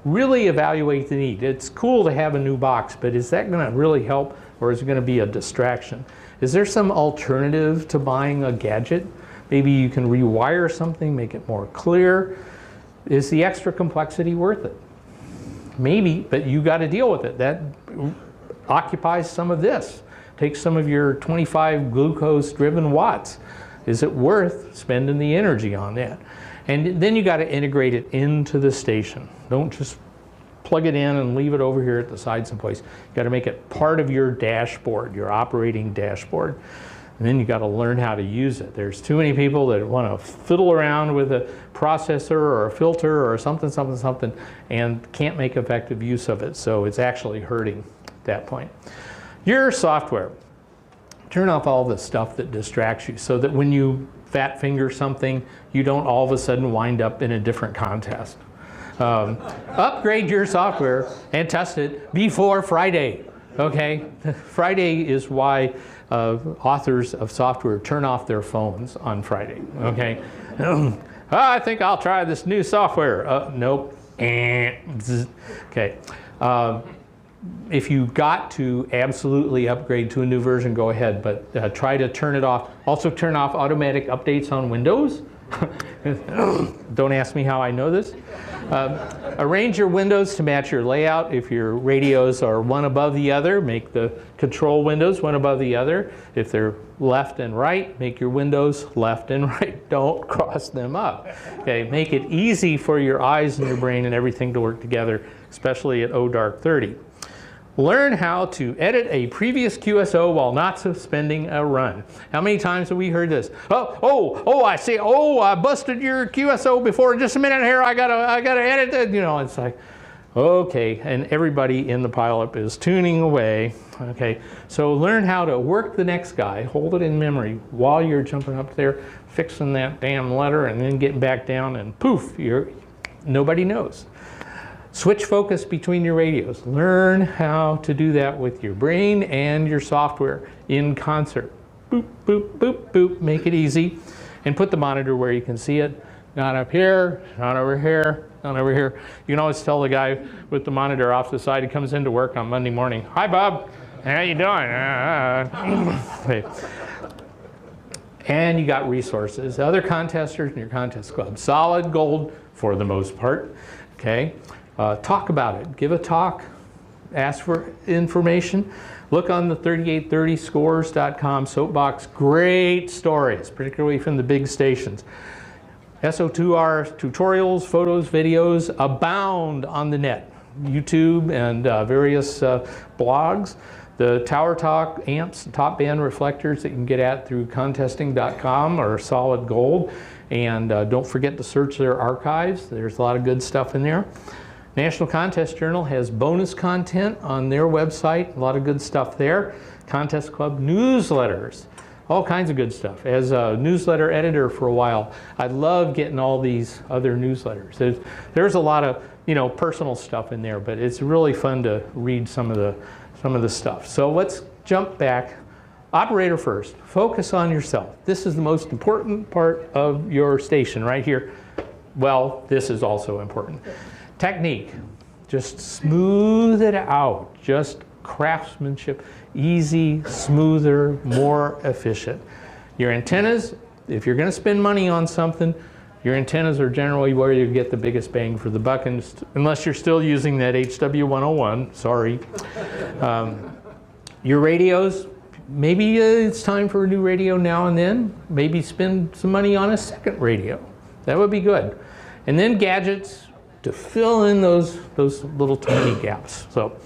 Really evaluate the need. It's cool to have a new box, but is that going to really help, or is it going to be a distraction? Is there some alternative to buying a gadget? Maybe you can rewire something, make it more clear. Is the extra complexity worth it? Maybe, but you got to deal with it. That occupies some of this. Take some of your 25 glucose-driven watts. Is it worth spending the energy on that? And then you got to integrate it into the station. Don't just plug it in and leave it over here at the side someplace. You got to make it part of your dashboard, your operating dashboard. And then you got to learn how to use it. There's too many people that want to fiddle around with a processor or a filter or something, and can't make effective use of it. So it's actually hurting at that point. Your software. Turn off all the stuff that distracts you so that when you fat finger something, you don't all of a sudden wind up in a different contest. Upgrade your software and test it before Friday. Okay, Friday is why authors of software turn off their phones on Friday. Okay, I think I'll try this new software. Nope. Okay. If you got to absolutely upgrade to a new version, go ahead, but try to turn it off. Also turn off automatic updates on Windows. Don't ask me how I know this. Arrange your windows to match your layout. If your radios are one above the other, make the control windows one above the other. If they're left and right, make your windows left and right. Don't cross them up. Okay, make it easy for your eyes and your brain and everything to work together, especially at dark 30. Learn how to edit a previous QSO while not suspending a run. How many times have we heard this? I see. I busted your QSO before. Just a minute here. I gotta edit it. You know, it's like, okay. And everybody in the pileup is tuning away. Okay. So learn how to work the next guy. Hold it in memory while you're jumping up there, fixing that damn letter, and then getting back down, and poof, nobody knows. Switch focus between your radios. Learn how to do that with your brain and your software in concert. Boop, boop, boop, boop. Make it easy. And put the monitor where you can see it. Not up here, not over here, not over here. You can always tell the guy with the monitor off to the side. He comes into work on Monday morning. Hi, Bob. How you doing? Okay. And you got resources. Other contesters in your contest club. Solid gold for the most part. Okay. Talk about it. Give a talk. Ask for information. Look on the 3830scores.com soapbox. Great stories, particularly from the big stations. SO2R tutorials, photos, videos abound on the net. YouTube and various blogs. The Tower Talk amps, top band reflectors that you can get at through contesting.com are solid gold. And don't forget to search their archives. There's a lot of good stuff in there. National Contest Journal has bonus content on their website, a lot of good stuff there. Contest Club newsletters, all kinds of good stuff. As a newsletter editor for a while, I love getting all these other newsletters. There's a lot of personal stuff in there, but it's really fun to read some of the stuff. So let's jump back. Operator first. Focus on yourself. This is the most important part of your station right here. Well, this is also important. Technique, just smooth it out, just craftsmanship, easy, smoother, more efficient. Your antennas, if you're going to spend money on something, your antennas are generally where you get the biggest bang for the buck, unless you're still using that HW101, sorry. Your radios, maybe it's time for a new radio now and then. Maybe spend some money on a second radio. That would be good. And then gadgets, to fill in those little tiny gaps. So